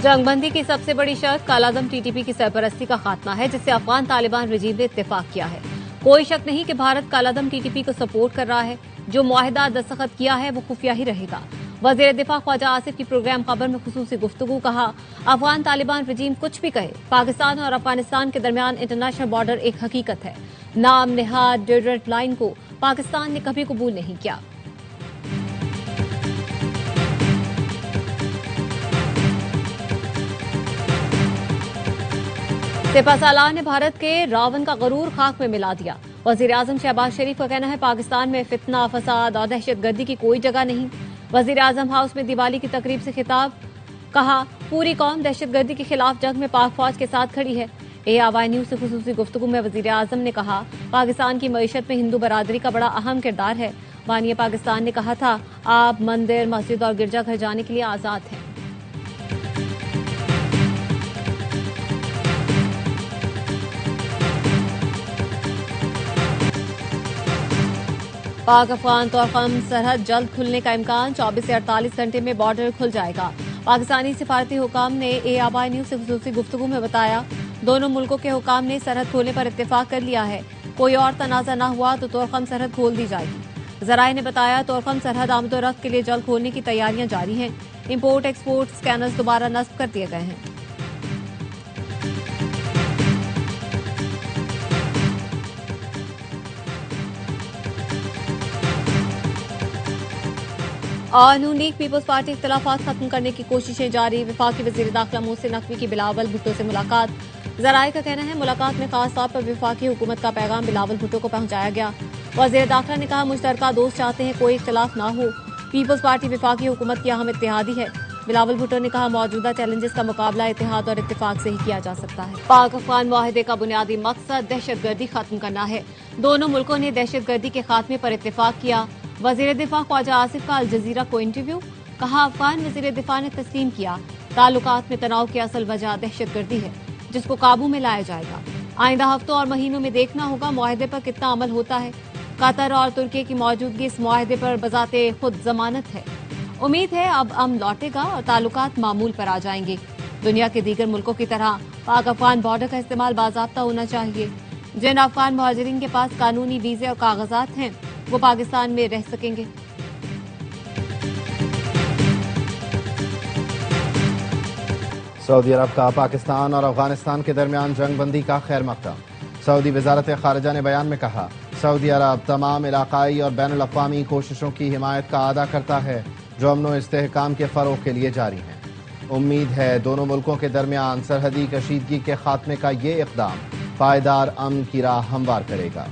जंग बंदी की सबसे बड़ी शर्त कालादम टीटीपी की सरपरस्ती का खात्मा है, जिससे अफगान तालिबान रजीम ने इत्तेफाक किया है। कोई शक नहीं कि भारत कालादम टीटीपी को सपोर्ट कर रहा है। जो मुआहिदा दस्तखत किया है वो खुफिया ही रहेगा। वजीर दिफा ख्वाजा आसिफ की प्रोग्राम खबर में खुसूसी गुफ्तगू कहा, अफगान तालिबान रजीम कुछ भी कहे, पाकिस्तान और अफगानिस्तान के दरमियान इंटरनेशनल बॉर्डर एक हकीकत है। नाम निहाद डेजर्ट लाइन को पाकिस्तान ने कभी कबूल नहीं किया। सिपहसालार ने भारत के रावण का गरूर खाक में मिला दिया। वजीर आजम शहबाज शरीफ का कहना है, पाकिस्तान में फितना, फसाद और दहशतगर्दी की कोई जगह नहीं। वजीर आजम हाउस में दिवाली की तकरीब से खिताब, कहा पूरी कौम दहशतगर्दी के खिलाफ जंग में पाक फौज के साथ खड़ी है। ARY न्यूज से खुसूसी गुफ्तगू में वजीर आजम ने कहा, पाकिस्तान की मईशत में हिंदू बरादरी का बड़ा अहम किरदार है। बानी पाकिस्तान ने कहा था, आप मंदिर, मस्जिद और गिरजाघर जाने के लिए आजाद हैं। पाक अफगान तोरखम सरहद जल्द खुलने का इम्कान, 24 से 48 घंटे में बॉर्डर खुल जाएगा। पाकिस्तानी सिफारती हुकाम ने ARY न्यूज से खुसूसी गुफ्तगू में बताया, दोनों मुल्कों के हुकाम ने सरहद खोलने पर इत्तेफाक कर लिया है। कोई और तनाज़ा न हुआ तो तोरखम सरहद खोल दी जाएगी। ज़राए ने बताया, तोरखम सरहद आमदोरफ्त के लिए जल्द खोलने की तैयारियां जारी हैं। इम्पोर्ट एक्सपोर्ट स्कैनर्स दोबारा नस्ब कर दिए गए हैं। और नून लीग पीपल्स पार्टी इख्तिलाफात खत्म करने की कोशिशें जारी। वफाकी वज़ीर दाखिला मोहसिन नकवी की बिलावल भुट्टो से मुलाकात। ज़राए का कहना है, मुलाकात में खास तौर पर वफाकी हुकूमत का पैगाम बिलावल भुट्टो को पहुंचाया गया। वज़ीर दाखिला ने कहा, मुश्तरका दोस्त चाहते हैं कोई इख्तिलाफ ना हो। पीपल्स पार्टी वफाकी हुकूमत की अहम इत्तेहादी है। बिलावल भुट्टो ने कहा, मौजूदा चैलेंजेस का मुकाबला इत्तेहाद और इत्तेफाक से ही किया जा सकता है। पाक अफगान मुआहिदे का बुनियादी मकसद दहशतगर्दी खत्म करना है। दोनों मुल्कों ने दहशतगर्दी के खात्मे पर इत्तेफाक किया। वजीर दिफा ख्वाजा आसिफ का अल जजीरा को इंटरव्यू, कहा अफगान वजीर दिफा ने तस्लीम किया, ताल्लुकात में तनाव की असल वजह दहशतगर्दी है, जिसको काबू में लाया जाएगा। आइंदा हफ्तों और महीनों में देखना होगा मुआहिदे पर कितना अमल होता है। कतर और तुर्की की मौजूदगी इस मुआहिदे पर बजाते खुद जमानत है। उम्मीद है अब अमन लौटेगा और ताल्लुकात मामूल पर आ जाएंगे। दुनिया के दीगर मुल्कों की तरह पाक अफगान बॉर्डर का इस्तेमाल बाज़ाब्ता होना चाहिए। जिन अफगान मुहाजिरीन के पास कानूनी वीजे और कागजात हैं वो पाकिस्तान में रह सकेंगे। सऊदी अरब का पाकिस्तान और अफगानिस्तान के दरमियान जंग बंदी का खैर मकदम। सऊदी वजारत खारिजा ने बयान में कहा, सऊदी अरब तमाम इलाकाई और बैनुल अक़वामी कोशिशों की हिमायत का अदा करता है जो अमन व इस्तेहकाम के फ़रोग़ के लिए जारी हैं। उम्मीद है दोनों मुल्कों के दरमियान सरहदी कशीदगी के खात्मे का ये इक़दाम पायदार अमन की राह हमवार करेगा।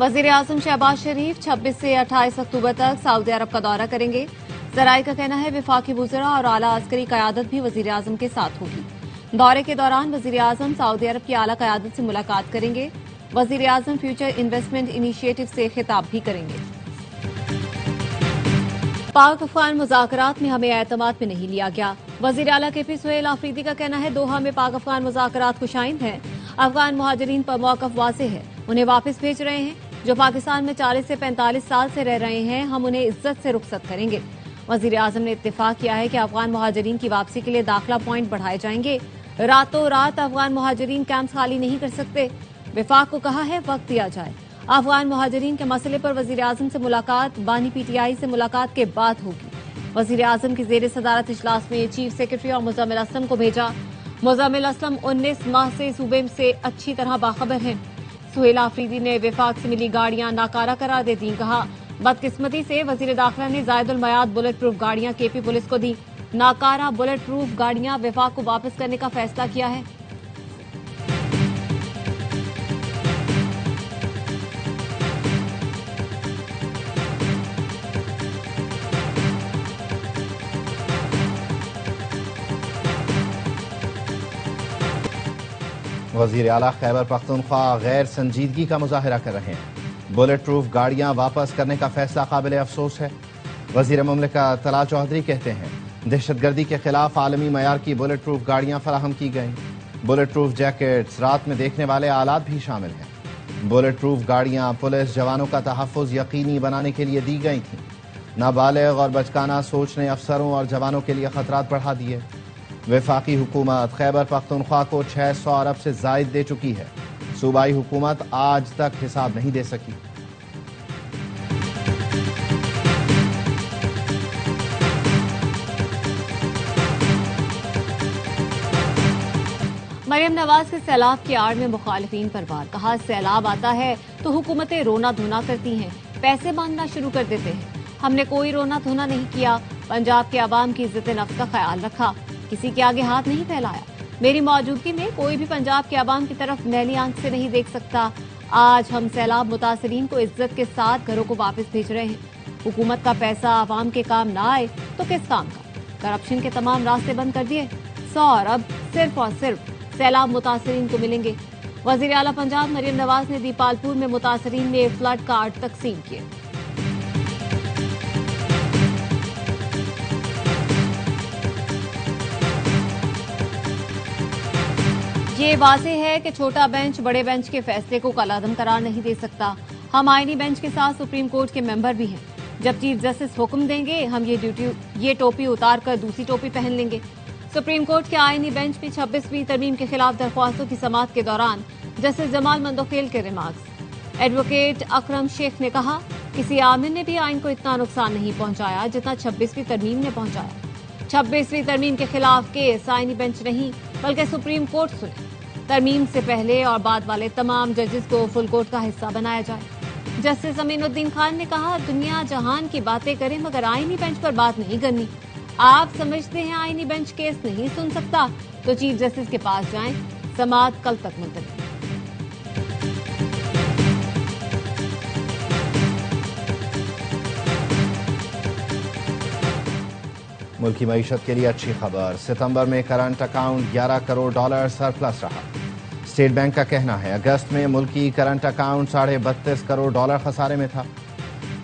वज़ीर आज़म शहबाज शरीफ 26 से 28 अक्टूबर तक सऊदी अरब का दौरा करेंगे। ज़राए का कहना है, वफाकी वज़रा और आला अस्करी क़यादत भी वज़ीर आज़म के साथ होगी। दौरे के दौरान वज़ीर आज़म सऊदी अरब की आला क़यादत से मुलाकात करेंगे। वज़ीर आज़म फ्यूचर इन्वेस्टमेंट इनिशिएटिव से खिताब भी करेंगे। पाक अफगान मुज़ाकरात में हमें एतमाद में नहीं लिया गया। वज़ीर आला KP सुहेल आफरीदी का कहना है, दोहा में पाक अफगान मुज़ाकरात खुशाइंद हैं। अफगान मुहाजिरीन पर मौक़िफ़ वाज़ेह है, उन्हें वापस भेज रहे हैं। जो पाकिस्तान में 40 से 45 साल से रह रहे हैं, हम उन्हें इज्जत से रुखसत करेंगे। वज़ीर आज़म ने इत्तेफाक किया है कि अफगान मुहाजिरीन की वापसी के लिए दाखिला पॉइंट बढ़ाए जाएंगे। रातों रात अफगान मुहाजिरीन कैंप्स खाली नहीं कर सकते। विफाक को कहा है वक्त दिया जाए। अफगान मुहाजिरीन के मसले पर वज़ीर आज़म से मुलाकात बानी PTI से मुलाकात के बाद होगी। वज़ीर आज़म की ज़ेर सदारत इजलास में चीफ सेक्रेटरी और मुज़म्मिल असलम को भेजा। मुज़म्मिल असलम 19 माह से सूबे से अच्छी तरह बाखबर हैं। सुहेल आफरीदी ने विफाक से मिली गाड़ियां नाकारा करार दे दी। कहा, बदकिस्मती से वज़ीर दाखिला ने ज़ायदुल मयाद बुलेट प्रूफ गाड़ियां KP पुलिस को दी। नाकारा बुलेट प्रूफ गाड़ियां विफाक को वापस करने का फैसला किया है। वज़ीर आला खैबर पख्तूनख्वा गैर संजीदगी का मुजाहरा कर रहे हैं। बुलेट प्रूफ गाड़ियां वापस करने का फैसला काबिल अफसोस है। वज़ीर मुमलिकत तला चौधरी कहते हैं, दहशतगर्दी के खिलाफ आलमी मयार की बुलेट प्रूफ गाड़ियां फराहम की गईं। बुलेट प्रूफ जैकेट्स, रात में देखने वाले आलात भी शामिल हैं। बुलेट प्रूफ गाड़ियां पुलिस जवानों का तहफ़्फ़ुज़ यकीनी बनाने के लिए दी गई थीं। नाबालिग और बचकाना सोच ने अफसरों और जवानों के लिए खतरात बढ़ा दिए। वफाकी हुकूमत खैबर पख्तूनख्वा को 600 अरब से ज़ायद दे चुकी है। सूबाई हुकूमत आज तक हिसाब नहीं दे सकी। मरियम नवाज के सैलाब की आड़ में मुखालिफिन पर वार। कहा, सैलाब आता है तो हुकूमतें रोना धोना करती हैं, पैसे मांगना शुरू कर देते हैं। हमने कोई रोना धोना नहीं किया। पंजाब के आवाम की इज्जत नफ्स का ख्याल रखा, किसी के आगे हाथ नहीं फैलाया। मेरी मौजूदगी में कोई भी पंजाब के आवाम की तरफ मैली आंख से नहीं देख सकता। आज हम सैलाब मुतासरीन को इज्जत के साथ घरों को वापस भेज रहे हैं। हुकूमत का पैसा आवाम के काम ना आए तो किस काम का? करप्शन के तमाम रास्ते बंद कर दिए। 100 अरब सिर्फ और सिर्फ सैलाब मुतासरीन को मिलेंगे। वजीर आला पंजाब मरियम नवाज ने दीपालपुर में मुतासरीन में फ्लड कार्ड तकसीम किए। ये वाज़ेह है कि छोटा बेंच बड़े बेंच के फैसले को कलादम करार नहीं दे सकता। हम आईनी बेंच के साथ सुप्रीम कोर्ट के मेंबर भी हैं। जब चीफ जस्टिस हुक्म देंगे हम ये टोपी उतार कर दूसरी टोपी पहन लेंगे। सुप्रीम कोर्ट के आईनी बेंच में 26वीं तरमीम के खिलाफ दरख्वास्तों की समाअत के दौरान जस्टिस जमाल मंदोखेल के रिमार्क्स। एडवोकेट अकरम शेख ने कहा, किसी आमिर ने भी आइन को इतना नुकसान नहीं पहुंचाया जितना 26वीं तरमीम ने पहुंचाया। 26वीं तरमीम के खिलाफ केस आईनी बेंच नहीं बल्कि सुप्रीम कोर्ट सुने। तरमीम से पहले और बाद वाले तमाम जजेस को फुल कोर्ट का हिस्सा बनाया जाए। जस्टिस अमीनुद्दीन खान ने कहा, दुनिया जहान की बातें करें मगर आईनी बेंच पर बात नहीं करनी। आप समझते हैं आईनी बेंच केस नहीं सुन सकता तो चीफ जस्टिस के पास जाएं। समाअत कल तक मुलतवी। मुल्की मईशत के लिए अच्छी खबर। सितंबर में करंट अकाउंट $11 करोड़ सरप्लस रहा। स्टेट बैंक का कहना है अगस्त में मुल्की करंट अकाउंट $32.5 करोड़ खसारे में था।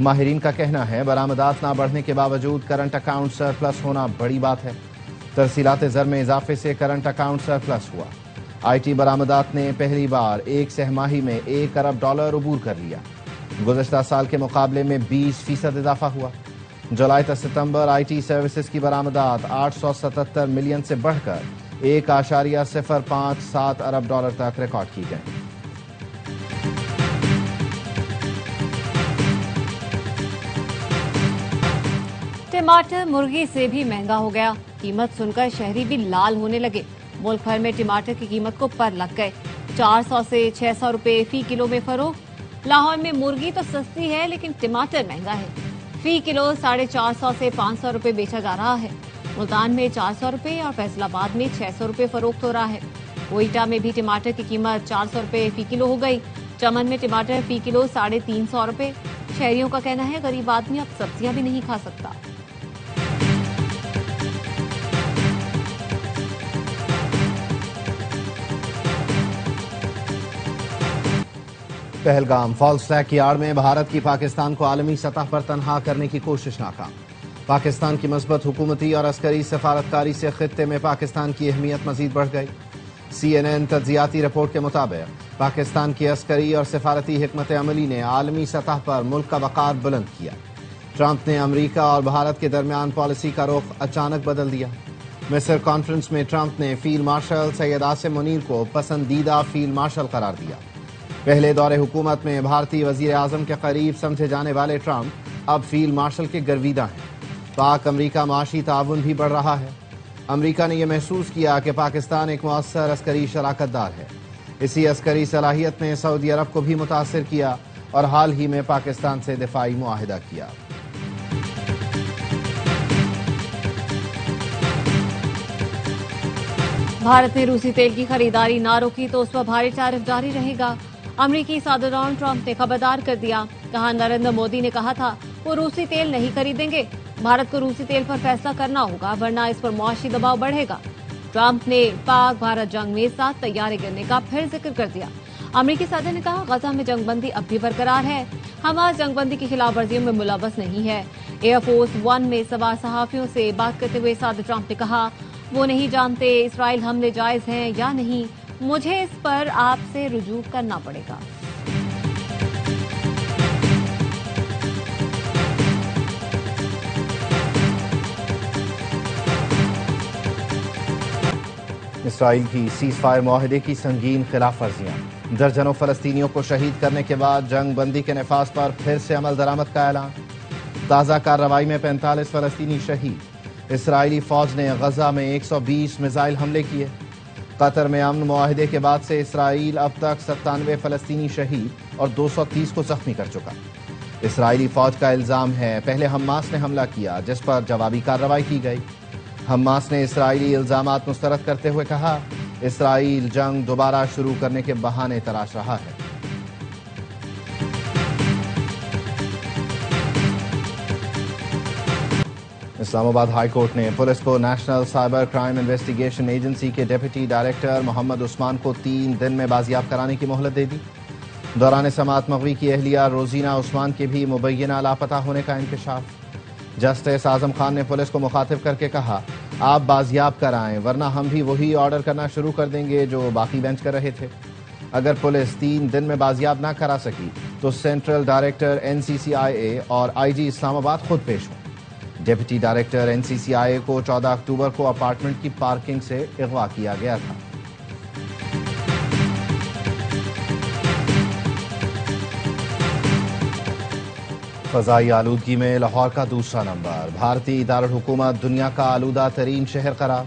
माहिरीन का कहना है बरामदात ना बढ़ने के बावजूद करंट अकाउंट सरप्लस होना बड़ी बात है। तरसीलात ज़र में इजाफे से करंट अकाउंट सरप्लस हुआ। IT बरामदात ने पहली बार एक सहमाही में $1 अरब अबूर कर लिया। गुज़श्ता साल के मुकाबले में 20% इजाफा हुआ। जुलाई से सितंबर IT सर्विसेज की बरामदात 877 मिलियन से बढ़कर $1.057 अरब तक रिकॉर्ड की गई। टमाटर मुर्गी से भी महंगा हो गया। कीमत सुनकर शहरी भी लाल होने लगे। मुल्क भर में टमाटर की कीमत को पर लग गए। 400 से 600 रुपए फी किलो में फरोख्त। लाहौर में मुर्गी तो सस्ती है लेकिन टमाटर महंगा है। फी किलो 450 से 500 रुपए बेचा जा रहा है। मुल्तान में 400 रुपए और फैसलाबाद में 600 रुपए फरोख्त हो रहा है। कोयटा में भी टमाटर की कीमत 400 रुपए फी किलो हो गई। चमन में टमाटर फी किलो 350 रुपए। शहरियों का कहना है गरीब आदमी अब सब्जियां भी नहीं खा सकता। पहलगाम फॉल्स फ्लैग की आड़ में भारत की पाकिस्तान को आलमी सतह पर तनहा करने की कोशिश नाकाम। पाकिस्तान की मजबूत हुकूमती और अस्करी सफारतकारी से खित्ते में पाकिस्तान की अहमियत मजीद बढ़ गई। CNN तज्जियाती रिपोर्ट के मुताबिक पाकिस्तान की अस्करी और सफारती हिकमत अमली ने आलमी सतह पर मुल्क का वक़ार बुलंद किया। ट्रंप ने अमरीका और भारत के दरमियान पॉलिसी का रुख अचानक बदल दिया। मिस्र कॉन्फ्रेंस में ट्रंप ने फील्ड मार्शल सैयद आसिम मुनीर को पसंदीदा फील्ड मार्शल करार दिया। पहले दौरे हुकूमत में भारतीय वजीर आजम के करीब समझे जाने वाले ट्रंप अब फील्ड मार्शल के गर्विदा हैं। पाक अमरीका माशी ताउन भी बढ़ रहा है। अमरीका ने यह महसूस किया कि पाकिस्तान एक मौसर अस्करी शराकतदार है। इसी अस्करी सलाहियत ने सऊदी अरब को भी मुतासिर किया और हाल ही में पाकिस्तान से दिफाई मुआहिदा किया। भारत ने रूसी तेल की खरीदारी ना रोकी तो उस पर भारी टैरिफ जारी रहेगा। अमरीकी सदर डोनाल्ड ट्रंप ने खबरदार कर दिया। कहा, नरेंद्र मोदी ने कहा था वो रूसी तेल नहीं खरीदेंगे। भारत को रूसी तेल पर फैसला करना होगा वरना इस पर मुआशी दबाव बढ़ेगा। ट्रंप ने पाक भारत जंग में 7 तैयारी करने का फिर जिक्र कर दिया। अमरीकी सदर ने कहा, गजा में जंगबंदी अब भी बरकरार है। हमास जंगबंदी की खिलाफ वर्जियों में मुलव्वस नहीं है। एयरफोर्स 1 में सवार सहाफियों से बात करते हुए सदर ट्रंप ने कहा, वो नहीं जानते इसराइल हमले जायज हैं या नहीं। मुझे इस पर आपसे रुजू करना पड़ेगा। اسرائیل کی سیز فائر معاہدے کی سنگین خلاف ورزیاں، درجنوں فلسطینیوں کو شہید کرنے کے بعد جنگ بندی کے نفاذ پر پھر سے عمل درآمد کا اعلان۔ تازہ کارروائی میں 45 فلسطینی شہید۔ اسرائیلی فوج نے غزہ میں 120 میزائل حملے کیے۔ قطر میں امن معاہدے کے بعد سے اسرائیل اب تک 97 فلسطینی شہید اور 230 کو زخمی کر چکا۔ اسرائیلی فوج کا الزام ہے پہلے حماس نے حملہ کیا، جس پر جوابی کارروائی کی گئی۔ حماس نے اسرائیلی الزامات مسترد کرتے ہوئے کہا، اسرائیل جنگ دوبارہ شروع کرنے کے بہانے تلاش رہا ہے۔ اسلام آباد ہائی کورٹ نے پولیس کو national cyber crime investigation agency کے ڈپٹی ڈائریکٹر محمد عثمان کو 3 دن میں بازیاب کرانے کی مہلت دے دی۔ دوران سماعت مغوی کی اہلیہ روزینہ عثمان کے بھی مبینہ لاپتہ ہونے کا انکشاف۔ جسٹس اعظم خان نے پولیس کو مخاطب کر کے کہا، آپ بازیاب کرائیں ورنہ ہم بھی وہی آرڈر کرنا شروع کر دیں گے جو باقی بینچ کر رہے تھے۔ اگر پولیس 3 دن میں بازیاب نہ کرا سکی تو سینٹرل ڈائریکٹر NCCIA اور IG اسلام آباد خود پیش ہوں۔ ڈپٹی ڈائریکٹر NCCIA کو 14 اکتوبر کو اپارٹمنٹ کی پارکنگ سے اغوا کیا گیا تھا۔ فضائی آلودگی میں لاہور کا دوسرا نمبر، بھارتی دارالحکومت دنیا کا آلودہ ترین شہر قرار۔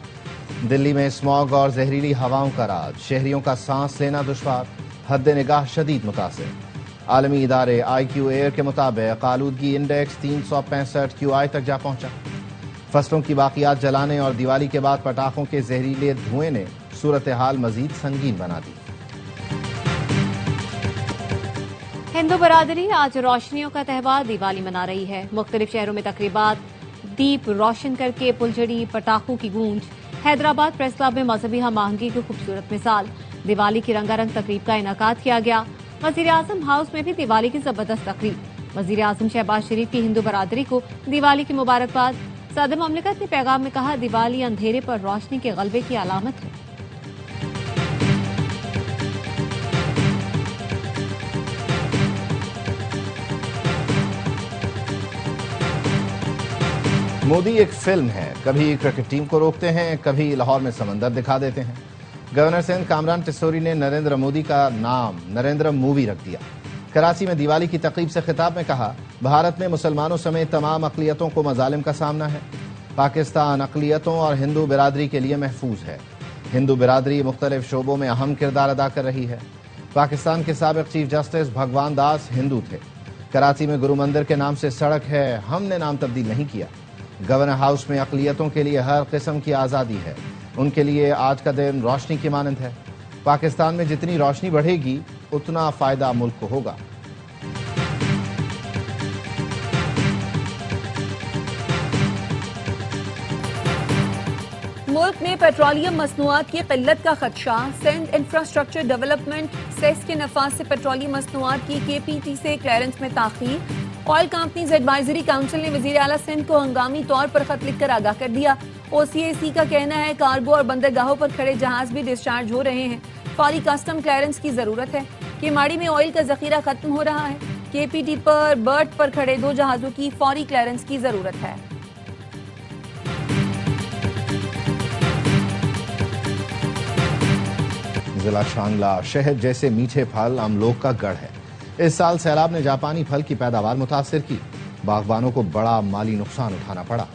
دلی میں اسموگ اور زہریلی ہواؤں کا راج، شہریوں کا سانس لینا دشوار، حد نگاہ شدید متاثر۔ عالمی ادارے IQ Air کے مطابق آلودگی انڈیکس 365 QI تک جا پہنچا۔ فصلوں کی باقیات جلانے اور دیوالی کے بعد پٹاخوں کے زہریلے دھوئیں نے صورتحال مزید سنگین بنا دی۔ ہندو برادری آج روشنیوں کا تہوار دیوالی منا رہی ہے۔ مختلف شہروں میں تقریبات، دیپ روشن کر کے پھلجھڑی، پٹاخوں کی گونج۔ حیدرآباد پریس کلب میں مذہبی ہم آہنگی کی خوبصورت مثال، دیوالی کی رنگا رنگ تقریب کا انعقاد کیا گیا۔ وزیر اعظم ہاؤس میں بھی دیوالی کی زبردست تقریب۔ وزیر اعظم شہباز شریف کی ہندو برادری کو دیوالی کی مبارکباد۔ صدر مملکت نے پیغام میں کہا، دیوالی اندھیرے پر روشنی کے غلبے کی علامت ہے۔ مودی ایک فلم ہے، کبھی کرکٹ ٹیم کو روکتے ہیں، کبھی لاہور میں سمندر دکھا دیتے ہیں۔ گورنر سندھ کامران ٹسوری نے نریندر مودی کا نام نریندر مووی رکھ دیا۔ کراچی میں دیوالی کی تقریب سے خطاب میں کہا، بھارت میں مسلمانوں سمیت تمام اقلیتوں کو مظالم کا سامنا ہے۔ پاکستان اقلیتوں اور ہندو برادری کے لیے محفوظ ہے۔ ہندو برادری مختلف شعبوں میں اہم کردار ادا کر رہی ہے۔ پاکستان کے سابق چیف جسٹس بھگوان داس ہندو تھے۔ کراچی میں گرو مندر کے نام سے سڑک ہے، ہم نے نام تبدیل نہیں کیا۔ گورنر ہاؤس میں اقلیتوں کے لیے ہر قسم کی آزادی ہے، ان کے لیے آج کا دن روشنی کی مانند ہے۔ پاکستان میں جتنی روشنی بڑھے گی اتنا فائدہ ملک کو ہوگا۔ ملک میں پیٹرولیم مصنوعات کی قلت کا خدشہ، سندھ انفراسٹرکچر ڈیولپمنٹ سیس کے نفاذ سے پیٹرولیم مصنوعات کی KPT سے کلیئرنس میں تاخیر۔ آئل کمپنیز ایڈوائزری کونسل نے وزیر اعلیٰ سندھ کو ہنگامی طور پر خط لکھ کر آگاہ کر دیا۔ OCAC کا کہنا ہے کارگو اور بندرگاہوں پر کھڑے جہاز بھی ڈسچارج ہو رہے ہیں، فوری کسٹم کلیئرنس کی ضرورت ہے۔ کیماڑی میں آئل کا ذخیرہ ختم ہو رہا ہے، KPT پر برٹ پر کھڑے 2 جہازوں کی فوری کلیئرنس کی ضرورت ہے۔ ضلع شانگلہ شہد جیسے میٹھے پھل ہم لوگ کا گڑھ ہے۔ اس سال سیلاب نے جاپانی پھل کی پیداوار متاثر کی، باغبانوں کو بڑا مالی نقصان اٹھانا پڑا۔